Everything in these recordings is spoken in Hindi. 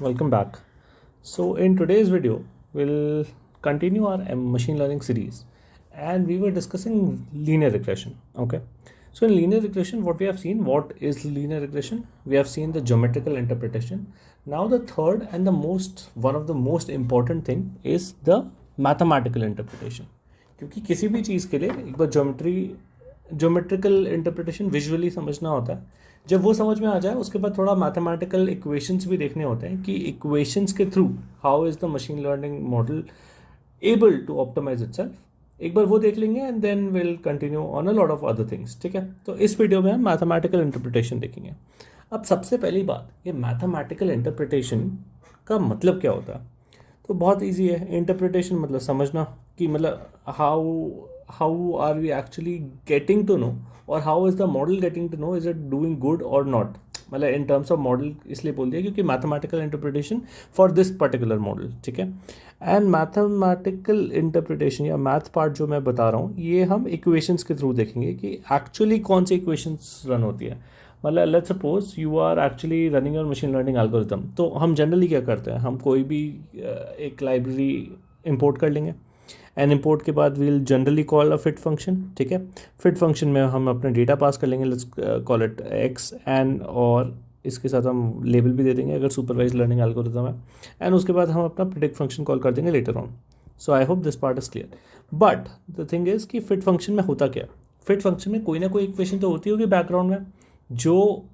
welcome back. So, in today's video, we'll continue our machine learning series and we were discussing linear regression. Okay, so in linear regression, what we have seen, what is linear regression? We have seen the geometrical interpretation. Now, the third and one of the most important thing is the mathematical interpretation. क्योंकि किसी भी चीज़ के लिए एक बार ज्योमेट्रिकल इंटरप्रिटेशन विजुअली समझना होता है. जब वो समझ में आ जाए उसके बाद थोड़ा मैथमेटिकल इक्वेशंस भी देखने होते हैं कि इक्वेशंस के through how is the machine learning model able to optimise itself. एक बार वो देख लेंगे and then will continue on a lot of other things. ठीक है, तो इस वीडियो में हम मैथमेटिकल इंटरप्रिटेशन देखेंगे. अब सबसे पहली बात, ये मैथमेटिकल इंटरप्रिटेशन का मतलब क्या होता है? तो बहुत ईजी है. इंटरप्रिटेशन मतलब समझना कि मतलब how are we actually getting to know और how is the model getting to know, is it doing good और नॉट. मतलब इन टर्म्स ऑफ मॉडल इसलिए बोल दिया क्योंकि mathematical interpretation for this particular model. ठीक है, एंड मैथमेटिकल इंटरप्रिटेशन या मैथ पार्ट जो मैं बता रहा हूँ ये हम इक्वेशंस के थ्रू देखेंगे कि एक्चुअली कौन सी इक्वेशंस रन होती है. मतलब let's suppose you are actually running your machine learning algorithm. तो हम जनरली क्या करते हैं, हम कोई भी एक लाइब्रेरी इंपोर्ट कर लेंगे एंड इंपोर्ट के बाद we'll generally call a fit function. ठीक है, फिट फंक्शन में हम अपने डेटा पास कर लेंगे, let's call it x and, और इसके साथ हम लेबल भी दे देंगे अगर सुपरवाइज लर्निंग एल्गोरिथम है. एंड उसके बाद हम अपना प्रिडिक्ट फंक्शन कॉल कर देंगे later on. So I hope this part is clear. But the thing is कि फिट फंक्शन में होता क्या, फिट फंक्शन में कोई ना कोई इक्वेशन तो होती होगी बैकग्राउंड में जो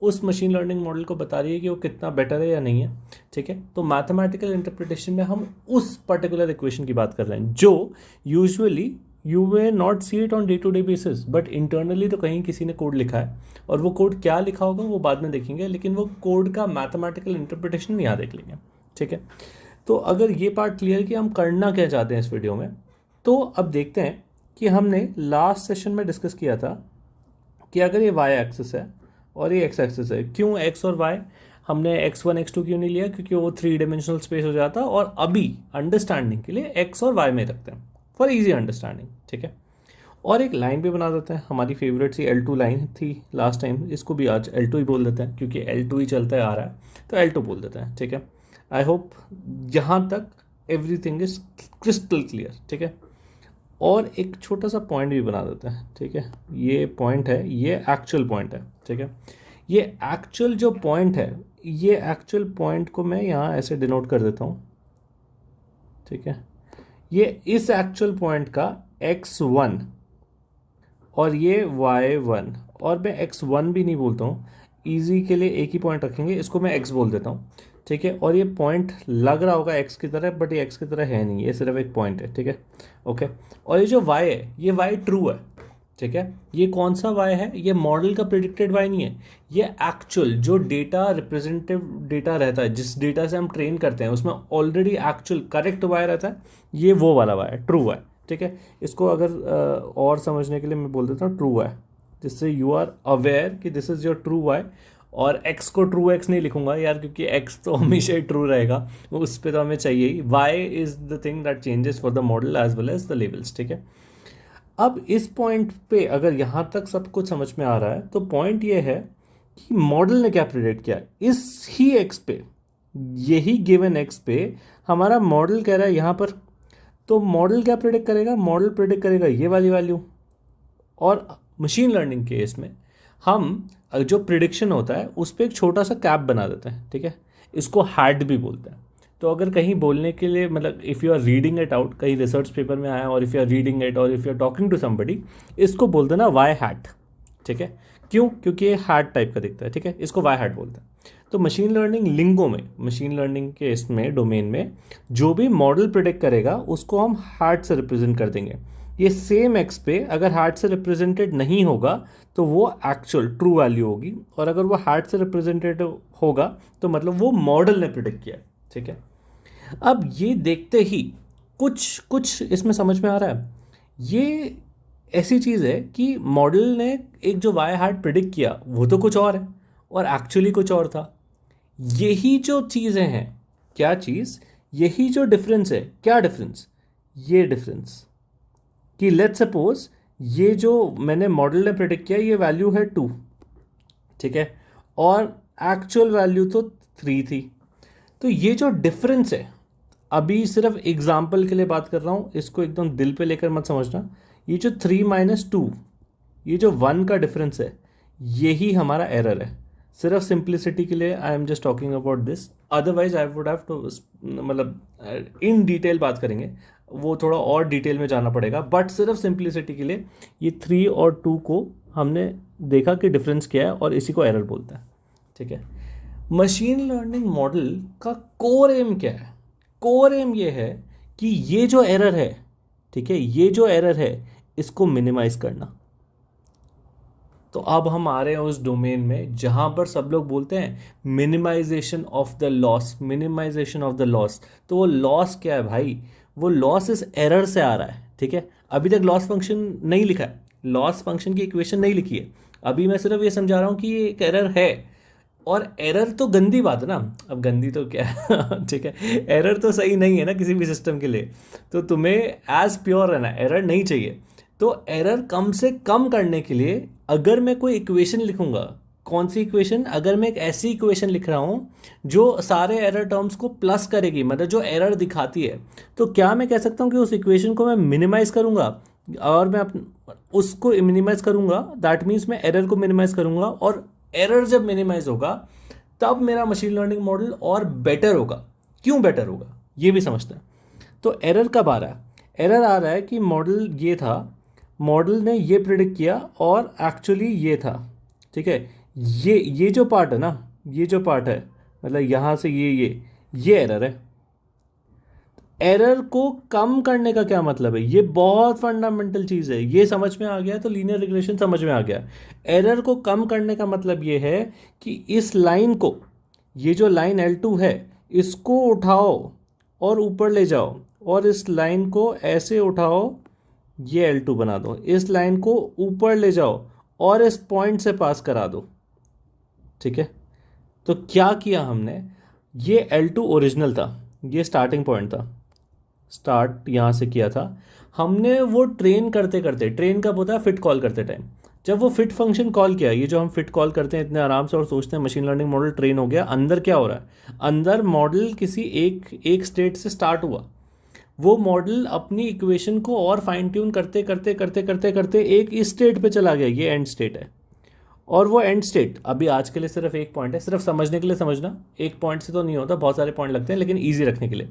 उस मशीन लर्निंग मॉडल को बता रही है कि वो कितना बेटर है या नहीं है. ठीक है, तो मैथमेटिकल इंटरप्रिटेशन में हम उस पर्टिकुलर इक्वेशन की बात कर रहे हैं जो usually you we not see it on day to day basis, but internally तो कहीं किसी ने कोड लिखा है और वो कोड क्या लिखा होगा वो बाद में देखेंगे, लेकिन वो कोड का मैथमेटिकल इंटरप्रिटेशन यहाँ देख लेंगे. ठीक है, तो अगर ये पार्ट क्लियर कि हम करना क्या चाहते हैं इस वीडियो में, तो अब देखते हैं कि हमने लास्ट सेशन में डिस्कस किया था कि अगर ये वाई एक्सिस है और ये एक्स एक्सिस है, क्यों एक्स और वाई, हमने x1 x2 क्यों नहीं लिया, क्योंकि वो 3 डायमेंशनल स्पेस हो जाता, और अभी अंडरस्टैंडिंग के लिए x और y में रखते हैं फॉर इजी अंडरस्टैंडिंग. ठीक है, और एक लाइन भी बना देते हैं, हमारी फेवरेट सी L2 लाइन थी लास्ट टाइम, इसको भी आज L2 ही बोल देते हैं क्योंकि L2 ही चलता आ रहा है, तो L2 बोल देते हैं. ठीक है, आई होप यहाँ तक एवरीथिंग इज क्रिस्टल क्लियर. ठीक है, और एक छोटा सा पॉइंट भी बना देते हैं. ठीक है, ये पॉइंट है, ये एक्चुअल पॉइंट है. ठीक है, ये एक्चुअल जो पॉइंट है, ये एक्चुअल पॉइंट को मैं यहाँ ऐसे डिनोट कर देता हूँ. ठीक है, ये इस एक्चुअल पॉइंट का x1 और ये y1, और मैं x1 भी नहीं बोलता हूँ, ईजी के लिए एक ही पॉइंट रखेंगे, इसको मैं x बोल देता हूँ. ठीक है, और ये पॉइंट लग रहा होगा x की तरह, बट ये x की तरह है नहीं, ये सिर्फ एक पॉइंट है. ठीक है, ओके, और ये जो y है, ये y ट्रू है. ठीक है, ये कौन सा y है, ये मॉडल का प्रिडिक्टेड y नहीं है, ये एक्चुअल जो डेटा रिप्रेजेंटेटिव डेटा रहता है, जिस डेटा से हम ट्रेन करते हैं उसमें ऑलरेडी एक्चुअल करेक्ट y रहता है, ये वो वाला y है, ट्रू y. ठीक है, इसको अगर और समझने के लिए मैं बोल देता हूँ ट्रू y, जिससे यू आर अवेयर कि this is your true y. और x को ट्रू x नहीं लिखूंगा यार, क्योंकि x तो हमेशा ही ट्रू रहेगा, उस पर तो हमें चाहिए ही. y is the thing that changes for the model as well as the levels. ठीक है, अब इस पॉइंट पे अगर यहाँ तक सब कुछ समझ में आ रहा है, तो पॉइंट ये है कि मॉडल ने क्या प्रिडिक्ट किया इस ही x पे, यही गिवन x पे हमारा मॉडल कह रहा है यहाँ पर, तो मॉडल क्या प्रिडिक्ट करेगा, मॉडल प्रिडिक्ट करेगा ये वाली वैल्यू. और मशीन लर्निंग केस में हम जो प्रिडिक्शन होता है उस पर एक छोटा सा कैप बना देते हैं. ठीक है, इसको हैड भी बोलते हैं. तो अगर कहीं बोलने के लिए, मतलब if you are reading it out, कहीं रिसर्च पेपर में आया, और if you are reading it और if you are talking to somebody, इसको बोल देना वाई हैट. ठीक है, क्यों, क्योंकि ये हैट टाइप का दिखता है. ठीक है, इसको वाई हैट बोलते हैं. तो मशीन लर्निंग लिंगो में, मशीन लर्निंग के इसमें डोमेन में जो भी मॉडल प्रिडिक्ट करेगा उसको हम हैट से रिप्रेजेंट कर देंगे. ये सेम एक्स पे अगर हैट से रिप्रेजेंटेड नहीं होगा तो वो एक्चुअल ट्रू वैल्यू होगी, और अगर वो हैट से रिप्रेजेंटेड होगा तो मतलब वो मॉडल ने प्रिडिक्ट किया. ठीक है, अब ये देखते ही कुछ इसमें समझ में आ रहा है. ये ऐसी चीज़ है कि मॉडल ने एक जो वाई हैट प्रिडिक्ट किया वो तो कुछ और है और एक्चुअली कुछ और था. यही जो चीज़ें हैं, क्या चीज़, यही जो डिफरेंस है, क्या डिफरेंस, ये डिफरेंस कि लेट्स सपोज ये जो मैंने मॉडल ने प्रिडिक्ट किया ये वैल्यू है 2. ठीक है, और एक्चुअल वैल्यू तो 3 थी. तो ये जो डिफरेंस है, अभी सिर्फ एग्जाम्पल के लिए बात कर रहा हूँ, इसको एकदम दिल पे लेकर मत समझना। ये जो 3 - 2, ये जो 1 का डिफरेंस है, यही हमारा एरर है। सिर्फ सिंप्लिसिटी के लिए I am just talking about this, otherwise I would have to, मतलब इन डिटेल बात करेंगे, वो थोड़ा और डिटेल में जाना पड़ेगा, बट सिर्फ सिंप्लिसिटी के लिए ये 3 और 2 को हमने देखा कि डिफरेंस क्या है और इसी को एरर बोलते हैं। ठीक है, मशीन लर्निंग मॉडल का कोर एम क्या है? कोर एम ये है कि ये जो एरर है, ठीक है, ये जो एरर है इसको मिनिमाइज करना। तो अब हम आ रहे हैं उस डोमेन में जहां पर सब लोग बोलते हैं minimisation of the loss, minimisation of the loss. तो वो लॉस क्या है भाई? वो लॉस इस एरर से आ रहा है। ठीक है, अभी तक लॉस फंक्शन नहीं लिखा है, लॉस फंक्शन की इक्वेशन नहीं लिखी है, अभी मैं सिर्फ ये समझा रहा हूं कि ये एक एरर है। और एरर तो गंदी बात है ना, अब गंदी तो क्या है ठीक है, एरर तो सही नहीं है ना किसी भी सिस्टम के लिए, तो तुम्हें एज प्योर रहना, एरर नहीं चाहिए। तो एरर कम से कम करने के लिए अगर मैं कोई इक्वेशन लिखूंगा, कौन सी इक्वेशन? अगर मैं एक ऐसी इक्वेशन लिख रहा हूं जो सारे एरर टर्म्स को प्लस करेगी, मतलब जो एरर दिखाती है, तो क्या मैं कह सकता हूं कि उस इक्वेशन को मैं मिनिमाइज करूंगा? और मैं उसको मिनिमाइज करूंगा, दैट मीन्स मैं एरर को मिनिमाइज करूंगा, और एरर जब मिनिमाइज होगा तब मेरा मशीन लर्निंग मॉडल और बेटर होगा। क्यों बेटर होगा ये भी समझते हैं। तो एरर कब आ रहा है? एरर आ रहा है कि मॉडल ये था, मॉडल ने ये प्रिडिक्ट किया और एक्चुअली ये था। ठीक है, ये जो पार्ट है ना, ये जो पार्ट है, मतलब यहाँ से ये एरर है। एरर को कम करने का क्या मतलब है? ये बहुत फंडामेंटल चीज़ है, ये समझ में आ गया तो लीनियर रिग्रेशन समझ में आ गया। एरर को कम करने का मतलब ये है कि इस लाइन को, ये जो लाइन L2 है, इसको उठाओ और ऊपर ले जाओ, और इस लाइन को ऐसे उठाओ, ये L2 बना दो, इस लाइन को ऊपर ले जाओ और इस पॉइंट से पास करा दो। ठीक है, तो क्या किया हमने? ये L2 ओरिजिनल था, ये स्टार्टिंग पॉइंट था, स्टार्ट यहाँ से किया था हमने। वो ट्रेन करते करते, ट्रेन कब होता है? फिट कॉल करते टाइम। जब वो फिट फंक्शन कॉल किया, ये जो हम फिट कॉल करते हैं इतने आराम से और सोचते हैं मशीन लर्निंग मॉडल ट्रेन हो गया, अंदर क्या हो रहा है? अंदर मॉडल किसी एक स्टेट से स्टार्ट हुआ, वो मॉडल अपनी इक्वेशन को और फाइन ट्यून करते करते करते करते करते एक इस स्टेट पे चला गया, ये एंड स्टेट है। और वो एंड स्टेट अभी आज के लिए सिर्फ एक पॉइंट है, सिर्फ समझने के लिए समझना, एक पॉइंट से तो नहीं होता, बहुत सारे पॉइंट लगते हैं, लेकिन ईजी रखने के लिए,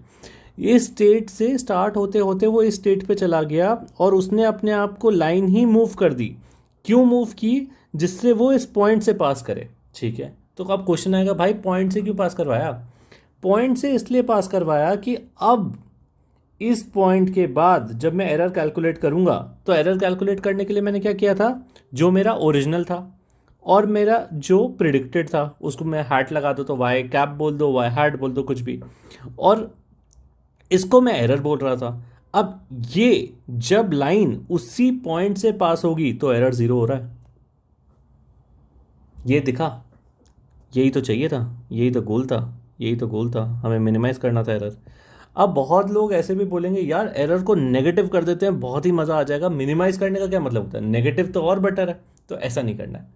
इस स्टेट से स्टार्ट होते होते वो इस स्टेट पे चला गया और उसने अपने आप को लाइन ही मूव कर दी। क्यों मूव की? जिससे वो इस पॉइंट से पास करे। ठीक है, तो अब क्वेश्चन आएगा, भाई पॉइंट से क्यों पास करवाया? पॉइंट से इसलिए पास करवाया कि अब इस पॉइंट के बाद जब मैं एरर कैलकुलेट करूंगा, तो एरर कैलकुलेट करने के लिए मैंने क्या किया था? जो मेरा ओरिजिनल था और मेरा जो प्रिडिक्टेड था, उसको मैं हैट लगा दो, तो वाई कैप बोल दो, वाई हैट बोल दो, कुछ भी, और इसको मैं एरर बोल रहा था। अब ये जब लाइन उसी पॉइंट से पास होगी तो एरर 0 हो रहा है। ये दिखा? यही तो चाहिए था, यही तो गोल था, यही तो गोल था, हमें मिनिमाइज करना था एरर। अब बहुत लोग ऐसे भी बोलेंगे, यार एरर को नेगेटिव कर देते हैं, बहुत ही मज़ा आ जाएगा, मिनिमाइज करने का क्या मतलब होता है? नेगेटिव तो और बेटर है। तो ऐसा नहीं करना है,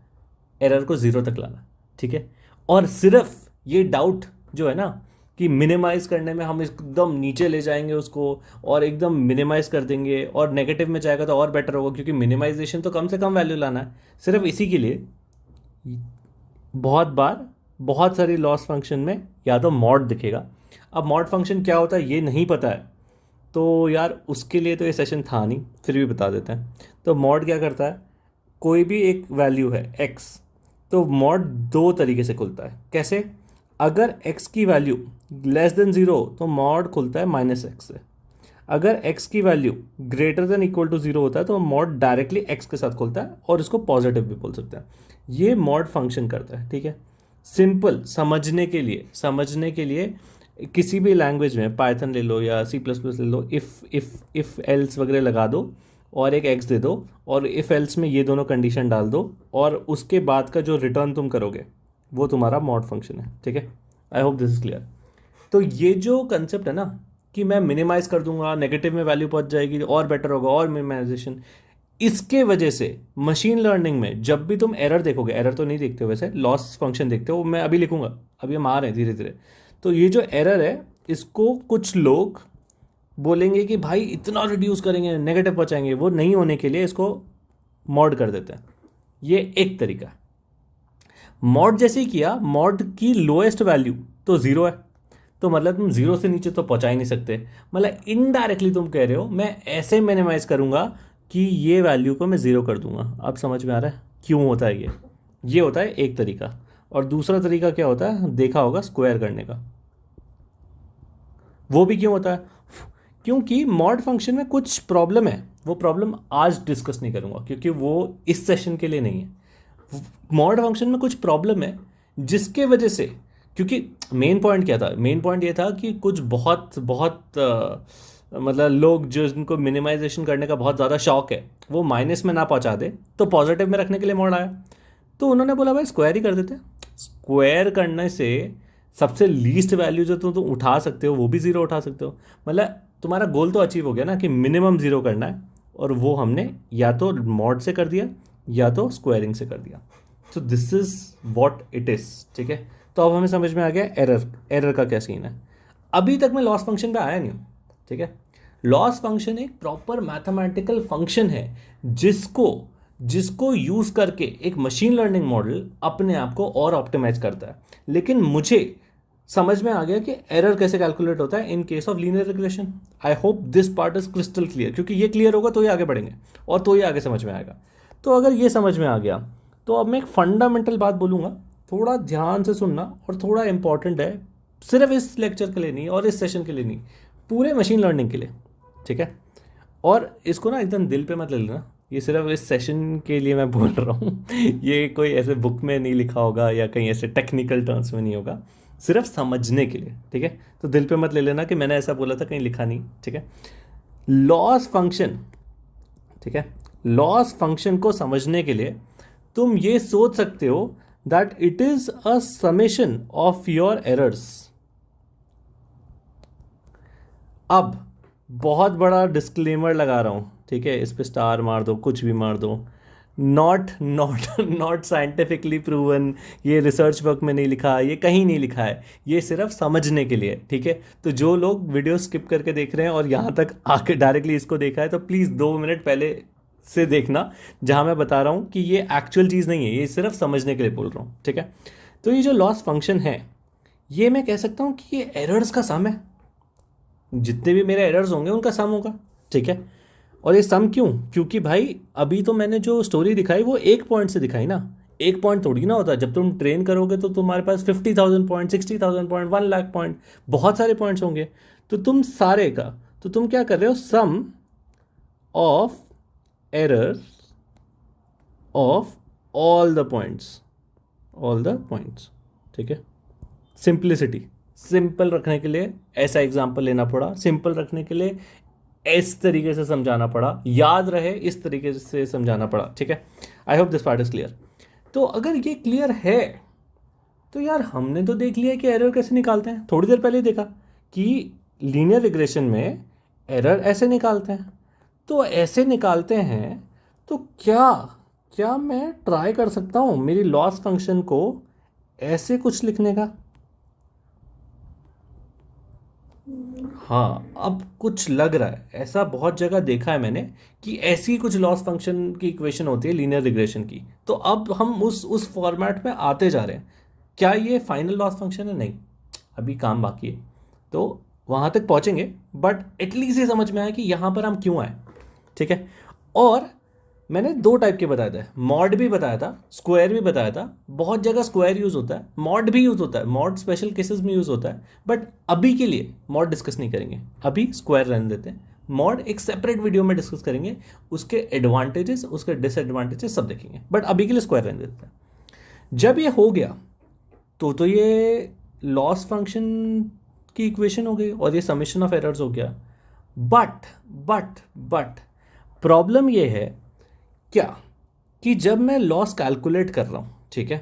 एरर को 0 तक लाना। ठीक है, और सिर्फ ये डाउट जो है ना कि मिनिमाइज करने में हम एकदम नीचे ले जाएंगे उसको और एकदम मिनिमाइज कर देंगे, और नेगेटिव में जाएगा तो और बेटर होगा, क्योंकि मिनिमाइजेशन तो कम से कम वैल्यू लाना है, सिर्फ इसी के लिए बहुत बार बहुत सारी लॉस फंक्शन में या तो मॉड दिखेगा। अब मॉड फंक्शन क्या होता है ये नहीं पता है, तो यार उसके लिए तो ये सेशन था नहीं, फिर भी बता देते हैं। तो मॉड क्या करता है? कोई भी एक वैल्यू है x, तो मॉड 2 तरीके से खुलता है। कैसे? अगर x की वैल्यू लेस देन 0 तो मॉड खुलता है -x से। अगर x की value greater than equal to 0 होता है तो मॉड डायरेक्टली x के साथ खुलता है, और इसको पॉजिटिव भी बोल सकते हैं। ये मॉड फंक्शन करता है। ठीक है, सिंपल समझने के लिए, किसी भी लैंग्वेज में, पाइथन ले लो या C++ ले लो, इफ़ एल्स वगैरह लगा दो और एक x दे दो, और इफ़ एल्स में ये दोनों कंडीशन डाल दो, और उसके बाद का जो रिटर्न तुम करोगे वो तुम्हारा मॉड फंक्शन है। ठीक है, I hope this is clear. तो ये जो कंसेप्ट है ना कि मैं मिनिमाइज कर दूंगा, नेगेटिव में वैल्यू पहुंच जाएगी और बेटर होगा, और मिनिमाइजेशन, इसके वजह से मशीन लर्निंग में जब भी तुम एरर देखोगे, एरर तो नहीं देखते हो वैसे, लॉस फंक्शन देखते हो, मैं अभी लिखूंगा, अभी हम आ रहे हैं धीरे धीरे, तो ये जो एरर है इसको कुछ लोग बोलेंगे कि भाई इतना रिड्यूस करेंगे, नेगेटिव पहुँचाएंगे, वो नहीं होने के लिए इसको मॉड कर देते हैं। ये एक तरीका। मॉड जैसे ही किया, मॉड की लोएस्ट वैल्यू तो ज़ीरो है, तो मतलब तुम ज़ीरो से नीचे तो पहुँचा ही नहीं सकते। मतलब इनडायरेक्टली तुम कह रहे हो मैं ऐसे मिनिमाइज़ करूँगा कि ये वैल्यू को मैं ज़ीरो कर दूंगा। अब समझ में आ रहा है क्यों होता है ये होता है एक तरीका। और दूसरा तरीका क्या होता है, देखा होगा, स्क्वायर करने का। वो भी क्यों होता है, क्योंकि मॉड फंक्शन में कुछ प्रॉब्लम है। वो प्रॉब्लम आज डिस्कस नहीं करूँगा क्योंकि वो इस सेशन के लिए नहीं है। मॉड फंक्शन में कुछ प्रॉब्लम है जिसके वजह से, क्योंकि मेन पॉइंट क्या था, मेन पॉइंट ये था कि कुछ बहुत बहुत मतलब लोग जो जिनको मिनिमाइजेशन करने का बहुत ज़्यादा शौक है वो माइनस में ना पहुंचा दे तो पॉजिटिव में रखने के लिए मॉड आया। तो उन्होंने बोला भाई स्क्वायर ही कर देते। स्क्वायर करने से सबसे लीस्ट वैल्यू जो तुम उठा सकते हो वो भी ज़ीरो उठा सकते हो। मतलब तुम्हारा गोल तो अचीव हो गया ना कि मिनिमम ज़ीरो करना है, और वो हमने या तो मॉड से कर दिया या तो स्क्वायरिंग से कर दिया। तो this is what it is. ठीक है, तो अब हमें समझ में आ गया एरर का क्या सीन है। अभी तक मैं लॉस फंक्शन पे आया नहीं हूँ। ठीक है, लॉस फंक्शन एक प्रॉपर मैथमेटिकल फंक्शन है जिसको यूज़ करके एक मशीन लर्निंग मॉडल अपने आप को और ऑप्टिमाइज करता है। लेकिन मुझे समझ में आ गया कि एरर कैसे कैलकुलेट होता है in case of linear regression. I hope this part is crystal clear, क्योंकि ये क्लियर होगा तो ही आगे बढ़ेंगे और तो ही आगे समझ में आएगा। तो अगर ये समझ में आ गया तो अब मैं एक फंडामेंटल बात बोलूँगा, थोड़ा ध्यान से सुनना, और थोड़ा इंपॉर्टेंट है, सिर्फ इस लेक्चर के लिए नहीं और इस सेशन के लिए नहीं, पूरे मशीन लर्निंग के लिए। ठीक है, और इसको ना एकदम दिल पे मत ले लेना, ये सिर्फ इस सेशन के लिए मैं बोल रहा हूँ ये कोई ऐसे बुक में नहीं लिखा होगा या कहीं ऐसे टेक्निकल टर्म्स में नहीं होगा, सिर्फ समझने के लिए। ठीक है, तो दिल पे मत ले लेना कि मैंने ऐसा बोला था, कहीं लिखा नहीं। ठीक है, लॉस फंक्शन, ठीक है, लॉस फंक्शन को समझने के लिए तुम ये सोच सकते हो that it is a summation of your errors. अब बहुत बड़ा डिस्क्लेमर लगा रहा हूँ, ठीक है, इस पे स्टार मार दो, कुछ भी मार दो, not not not scientifically proven, ये रिसर्च वर्क में नहीं लिखा, ये कहीं नहीं लिखा है, ये सिर्फ समझने के लिए। ठीक है, तो जो लोग वीडियो स्किप करके देख रहे हैं और यहाँ तक आके डायरेक्टली इसको देखा है तो प्लीज़ 2 मिनट पहले से देखना जहाँ मैं बता रहा हूँ कि ये एक्चुअल चीज़ नहीं है, ये सिर्फ समझने के लिए बोल रहा हूँ। ठीक है, तो ये जो लॉस फंक्शन है ये मैं कह सकता हूँ कि ये एरर्स का सम है, जितने भी मेरे एरर्स होंगे उनका सम होगा। ठीक है, और ये सम क्यों, क्योंकि भाई अभी तो मैंने जो स्टोरी दिखाई वो एक पॉइंट से दिखाई ना, एक पॉइंट थोड़ी ना होता। जब तुम ट्रेन करोगे तो तुम्हारे पास 50,000 पॉइंट, 60,000 पॉइंट, 1 लाख पॉइंट, बहुत सारे पॉइंट्स होंगे। तो तुम सारे का, तो तुम क्या कर रहे हो, sum of error of all the points, all the points. ठीक है, सिंप्लिसिटी, सिंपल रखने के लिए ऐसा एग्जाम्पल लेना पड़ा, सिंपल रखने के लिए इस तरीके से समझाना पड़ा, याद रहे इस तरीके से समझाना पड़ा। ठीक है, I hope this part is clear. तो अगर ये क्लियर है तो यार हमने तो देख लिया कि एरर कैसे निकालते हैं, थोड़ी देर पहले देखा कि लीनियर रिग्रेशन में एरर ऐसे निकालते हैं। तो ऐसे निकालते हैं तो क्या क्या मैं ट्राई कर सकता हूँ मेरी लॉस फंक्शन को ऐसे कुछ लिखने का? हाँ, अब कुछ लग रहा है, ऐसा बहुत जगह देखा है मैंने कि ऐसी कुछ लॉस फंक्शन की इक्वेशन होती है लीनियर रिग्रेशन की। तो अब हम उस फॉर्मेट में आते जा रहे हैं। क्या ये फाइनल लॉस फंक्शन है? नहीं, अभी काम बाकी है, तो वहाँ तक पहुँचेंगे, बट एटलीस्ट ये समझ में आया कि यहाँ पर हम क्यों आए। ठीक है, और मैंने 2 टाइप के बताया था, मॉड भी बताया था, स्क्वायर भी बताया था। बहुत जगह स्क्वायर यूज़ होता है, मॉड भी यूज़ होता है, मॉड स्पेशल केसेस में यूज़ होता है, बट अभी के लिए मॉड डिस्कस नहीं करेंगे, अभी स्क्वायर रहने देते हैं। मॉड एक सेपरेट वीडियो में डिस्कस करेंगे, उसके एडवांटेजेस, उसके डिसएडवांटेजेस सब देखेंगे, बट अभी के लिए स्क्वायर रहने देते हैं। जब ये हो गया तो ये लॉस फंक्शन की इक्वेशन हो गई और ये समेशन ऑफ एरर्स हो गया। बट प्रॉब्लम ये है क्या कि जब मैं लॉस कैलकुलेट कर रहा हूँ, ठीक है,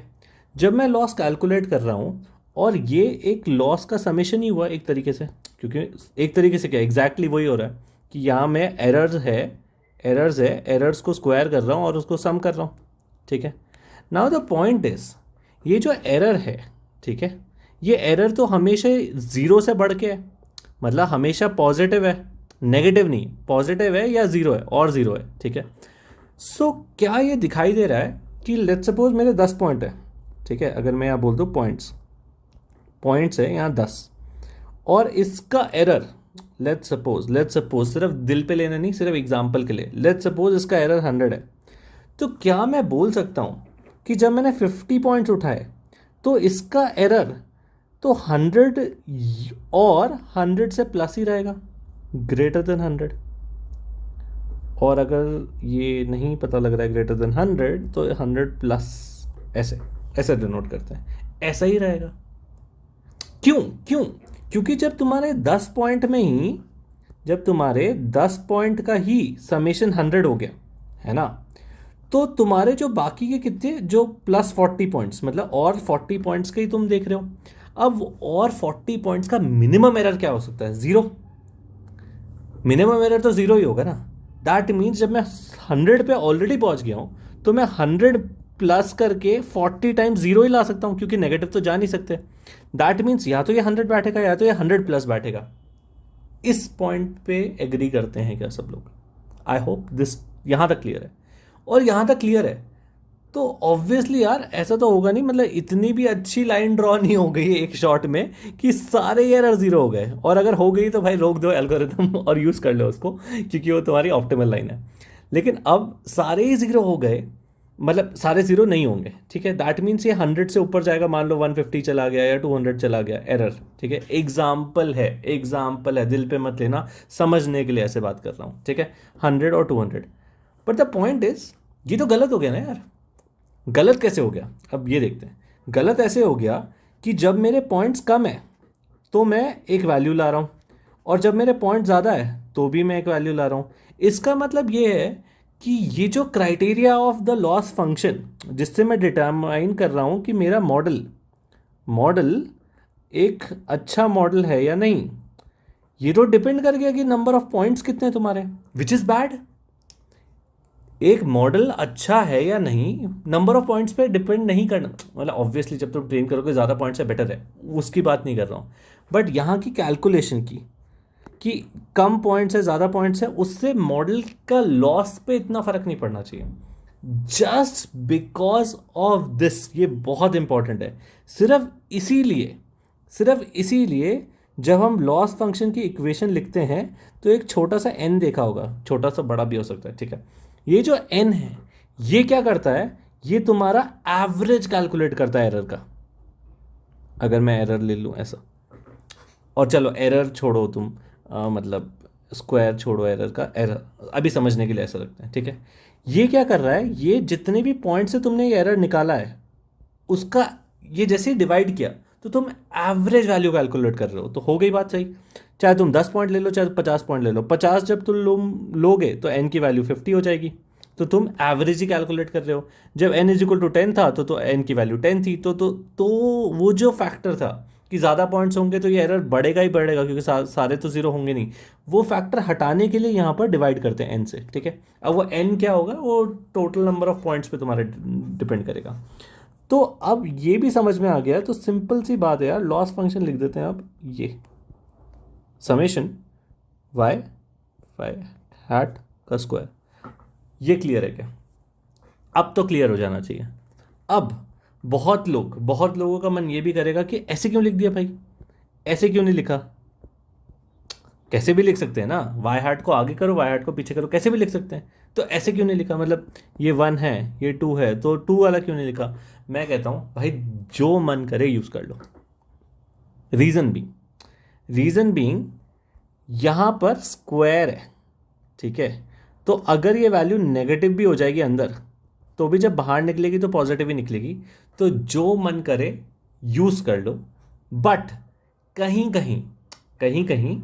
जब मैं लॉस कैलकुलेट कर रहा हूँ और ये एक लॉस का समेशन ही हुआ एक तरीके से, क्योंकि एक तरीके से क्या एग्जैक्टली वही हो रहा है कि यहाँ मैं एरर्स को स्क्वायर कर रहा हूँ और उसको सम कर रहा हूँ। ठीक है, नाउ द पॉइंट इज, ये जो एरर है, ठीक है, ये एरर तो हमेशा ज़ीरो से बढ़ के है, मतलब हमेशा पॉजिटिव है, नेगेटिव नहीं, पॉजिटिव है या ज़ीरो है और ज़ीरो है, ठीक है। सो क्या ये दिखाई दे रहा है कि लेट्स सपोज मेरे 10 पॉइंट है, ठीक है, अगर मैं यहाँ बोल दूँ पॉइंट्स है यहाँ 10, और इसका एरर लेट्स सपोज सिर्फ दिल पे लेना नहीं, सिर्फ एग्जांपल के लिए, लेट्स सपोज इसका एरर 100 है। तो क्या मैं बोल सकता हूँ कि जब मैंने 50 पॉइंट्स उठाए तो इसका एरर तो 100 और 100 से प्लस ही रहेगा, ग्रेटर देन 100। और अगर ये नहीं पता लग रहा है ग्रेटर देन 100 तो 100 प्लस, ऐसे ऐसे डिनोट करते हैं, ऐसा ही रहेगा। क्यों क्यों क्योंकि जब तुम्हारे 10 पॉइंट में ही, जब तुम्हारे 10 पॉइंट का ही समेशन 100 हो गया है ना, तो तुम्हारे जो बाकी के कितने, जो प्लस 40 पॉइंट्स, मतलब और 40 पॉइंट्स के ही तुम देख रहे हो। अब और 40 पॉइंट्स का मिनिमम एरर क्या हो सकता है? ज़ीरो। मिनिमम एरर तो ज़ीरो ही होगा ना। दैट मीन्स जब मैं 100 पे ऑलरेडी पहुंच गया हूं तो मैं 100 प्लस करके 40 टाइम्स ज़ीरो ही ला सकता हूं, क्योंकि नेगेटिव तो जा नहीं सकते। दैट मीन्स या तो ये 100 बैठेगा या तो ये 100 प्लस बैठेगा। इस पॉइंट पे एग्री करते हैं क्या सब लोग? आई होप दिस यहाँ तक क्लियर है। और यहाँ तक क्लियर है तो ऑब्वियसली यार ऐसा तो होगा नहीं, मतलब इतनी भी अच्छी लाइन ड्रॉ नहीं हो गई एक शॉट में कि सारे एरर ज़ीरो हो गए। और अगर हो गई तो भाई रोक दो एल्गोरिथम और यूज़ कर लो उसको, क्योंकि वो तुम्हारी ऑप्टिमल लाइन है। लेकिन अब सारे ही ज़ीरो हो गए, मतलब सारे ज़ीरो नहीं होंगे, ठीक है। दैट मीन्स ये 100 से ऊपर जाएगा, मान लो 150 चला गया या 200 चला गया एरर, ठीक है। एग्जाम्पल है, दिल पे मत लेना, समझने के लिए ऐसे बात कर रहा हूँ, ठीक है। 100 और 200, बट द पॉइंट इज ये तो गलत हो गया ना यार। गलत कैसे हो गया? अब ये देखते हैं। गलत ऐसे हो गया कि जब मेरे पॉइंट्स कम है तो मैं एक वैल्यू ला रहा हूँ, और जब मेरे पॉइंट ज़्यादा है तो भी मैं एक वैल्यू ला रहा हूँ। इसका मतलब ये है कि ये जो criteria of the loss function जिससे मैं डिटरमाइन कर रहा हूँ कि मेरा मॉडल एक अच्छा मॉडल है या नहीं, ये तो डिपेंड कर गया कि नंबर ऑफ पॉइंट्स कितने तुम्हारे, विच इज़ बैड। एक मॉडल अच्छा है या नहीं नंबर ऑफ पॉइंट्स पे डिपेंड नहीं करना, मतलब ऑब्वियसली जब तुम ट्रेन करोगे ज़्यादा पॉइंट्स है बेटर है, उसकी बात नहीं कर रहा हूँ। बट यहाँ की कैलकुलेशन की कि कम पॉइंट्स है ज़्यादा पॉइंट्स है, उससे मॉडल का लॉस पे इतना फ़र्क नहीं पड़ना चाहिए। जस्ट बिकॉज ऑफ दिस, ये बहुत इंपॉर्टेंट है। सिर्फ इसीलिए जब हम लॉस फंक्शन की इक्वेशन लिखते हैं तो एक छोटा सा n देखा होगा, छोटा सा बड़ा भी हो सकता है, ठीक है। ये जो n है ये क्या करता है? ये तुम्हारा एवरेज कैलकुलेट करता है एरर का। अगर मैं एरर ले लूँ ऐसा, और चलो एरर छोड़ो तुम, मतलब स्क्वायर छोड़ो, एरर का एरर अभी समझने के लिए ऐसा रखते हैं, ठीक है। ये क्या कर रहा है? ये जितने भी पॉइंट से तुमने ये एरर निकाला है उसका ये जैसे ही डिवाइड किया तो तुम एवरेज वैल्यू कैलकुलेट कर रहे हो, तो हो गई बात सही। चाहे तुम 10 पॉइंट ले लो चाहे 50 पॉइंट ले लो, 50 जब तुम लोगे तो n की वैल्यू 50 हो जाएगी, तो तुम एवरेज ही कैलकुलेट कर रहे हो। जब n इज इक्वल टू 10 था तो n की वैल्यू 10 थी, तो वो जो फैक्टर था कि ज़्यादा पॉइंट्स होंगे तो ये एरर बढ़ेगा ही बढ़ेगा, क्योंकि सारे तो ज़ीरो होंगे नहीं, वो फैक्टर हटाने के लिए यहाँ पर डिवाइड करते हैं n से, ठीक है। अब वो n क्या होगा? वो टोटल नंबर ऑफ पॉइंट्स पे तुम्हारे डिपेंड करेगा। तो अब ये भी समझ में आ गया, तो सिंपल सी बात है यार, लॉस फंक्शन लिख देते हैं अब, ये समेशन वाई हैट का स्क्वायर। ये क्लियर है क्या? अब तो क्लियर हो जाना चाहिए। अब बहुत लोगों का मन ये भी करेगा कि ऐसे क्यों लिख दिया भाई, ऐसे क्यों नहीं लिखा? कैसे भी लिख सकते हैं ना, वाई हैट को आगे करो वाई हैट को पीछे करो, कैसे भी लिख सकते हैं, तो ऐसे क्यों नहीं लिखा? मतलब ये 1 है ये 2 है तो 2 वाला क्यों नहीं लिखा? मैं कहता हूँ भाई जो मन करे यूज़ कर लो। रीज़न बीइंग यहाँ पर स्क्वायर है, ठीक है। तो अगर ये वैल्यू नेगेटिव भी हो जाएगी अंदर तो भी जब बाहर निकलेगी तो पॉजिटिव ही निकलेगी, तो जो मन करे यूज़ कर लो। बट कहीं कहीं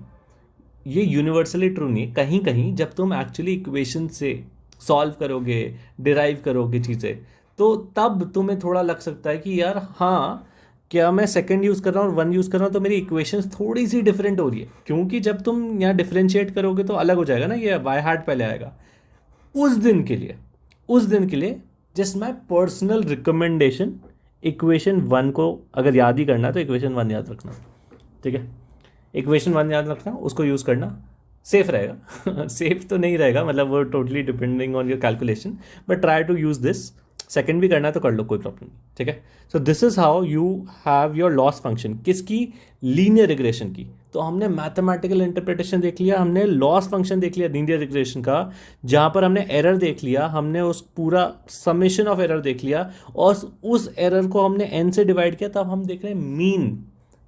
ये यूनिवर्सली ट्रू नहीं है, कहीं कहीं जब तुम एक्चुअली इक्वेशन से सॉल्व करोगे, डिराइव करोगे चीज़ें, तो तब तुम्हें थोड़ा लग सकता है कि यार हाँ, क्या मैं सेकंड यूज़ कर रहा हूँ और 1 यूज़ कर रहा हूँ तो मेरी इक्वेशंस थोड़ी सी डिफरेंट हो रही है, क्योंकि जब तुम यहाँ डिफरेंशिएट करोगे तो अलग हो जाएगा ना, ये वाई हैट पहले आएगा। उस दिन के लिए just my personal recommendation, equation 1 को अगर याद ही करना है तो इक्वेशन 1 याद रखना, ठीक है। इक्वेशन 1 याद रखना, उसको यूज़ करना, सेफ रहेगा सेफ तो नहीं रहेगा, मतलब वो totally depending on your calculation, but try to use this. Second भी करना है तो कर लो, कोई प्रॉब्लम नहीं, ठीक है। So this is how you have your loss function. किसकी? लीनियर रिग्रेशन की। तो हमने मैथमेटिकल इंटरप्रिटेशन देख लिया, हमने लॉस फंक्शन देख लिया लीनियर रिग्रेशन का, जहाँ पर हमने एरर देख लिया, हमने उस पूरा समेशन ऑफ एरर देख लिया, और उस एरर को हमने एन से डिवाइड किया, तब हम देख रहे हैं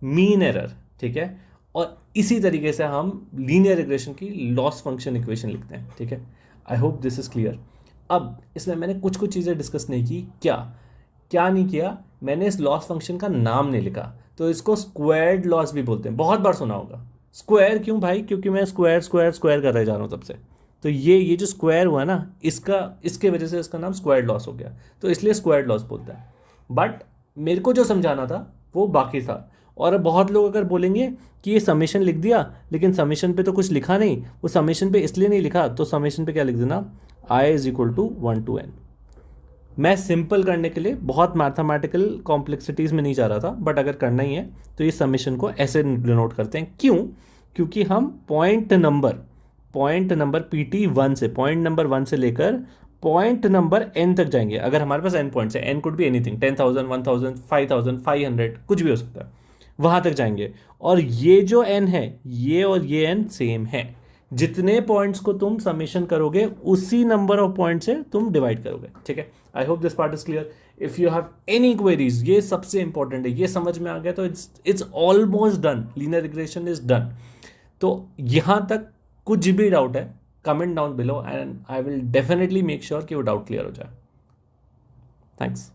मीन एरर, ठीक है। और इसी तरीके से हम लीनियर रिग्रेशन की लॉस फंक्शन इक्वेशन लिखते हैं, ठीक है। I hope this is clear. अब इसमें मैंने कुछ कुछ चीज़ें डिस्कस नहीं की। क्या नहीं किया, मैंने इस लॉस फंक्शन का नाम नहीं लिखा, तो इसको स्क्वायर्ड लॉस भी बोलते हैं, बहुत बार सुना होगा। स्क्वायर क्यों भाई? क्योंकि मैं स्क्वायर स्क्वायर स्क्वायर कर रहे जा रहा हूँ तब से, तो ये जो स्क्वायर हुआ ना, इसके वजह से इसका नाम स्क्वायर्ड लॉस हो गया, तो इसलिए स्क्वायर्ड लॉस बोलता है। बट मेरे को जो समझाना था वो बाकी था। और बहुत लोग अगर बोलेंगे कि ये समेशन लिख दिया, लेकिन समेशन पे तो कुछ लिखा नहीं, वो समेशन पे इसलिए नहीं लिखा, तो समेशन पे क्या लिख देना, I is equal to 1 to n। मैं सिंपल करने के लिए बहुत मैथमेटिकल कॉम्प्लेक्सिटीज़ में नहीं जा रहा था, बट अगर करना ही है तो ये समेशन को ऐसे डिनोट करते हैं। क्यों? क्योंकि हम पॉइंट नंबर PT1 से, पॉइंट नंबर 1 से लेकर पॉइंट नंबर n तक जाएंगे। अगर हमारे पास n पॉइंट्स है, n कुड बी एनीथिंग, 10,000, 1,000, 5,000, 500, कुछ भी हो सकता है, वहाँ तक जाएंगे। और ये जो n है, ये और ये n सेम है। जितने पॉइंट्स को तुम समेशन करोगे, उसी नंबर ऑफ पॉइंट से तुम डिवाइड करोगे, ठीक है। I hope this part is clear. If you have any queries, ये सबसे इंपॉर्टेंट है, ये समझ में आ गया तो it's almost done, linear regression is done. तो यहाँ तक कुछ भी डाउट है, comment down below and I will definitely make sure कि वो डाउट क्लियर हो जाए। थैंक्स।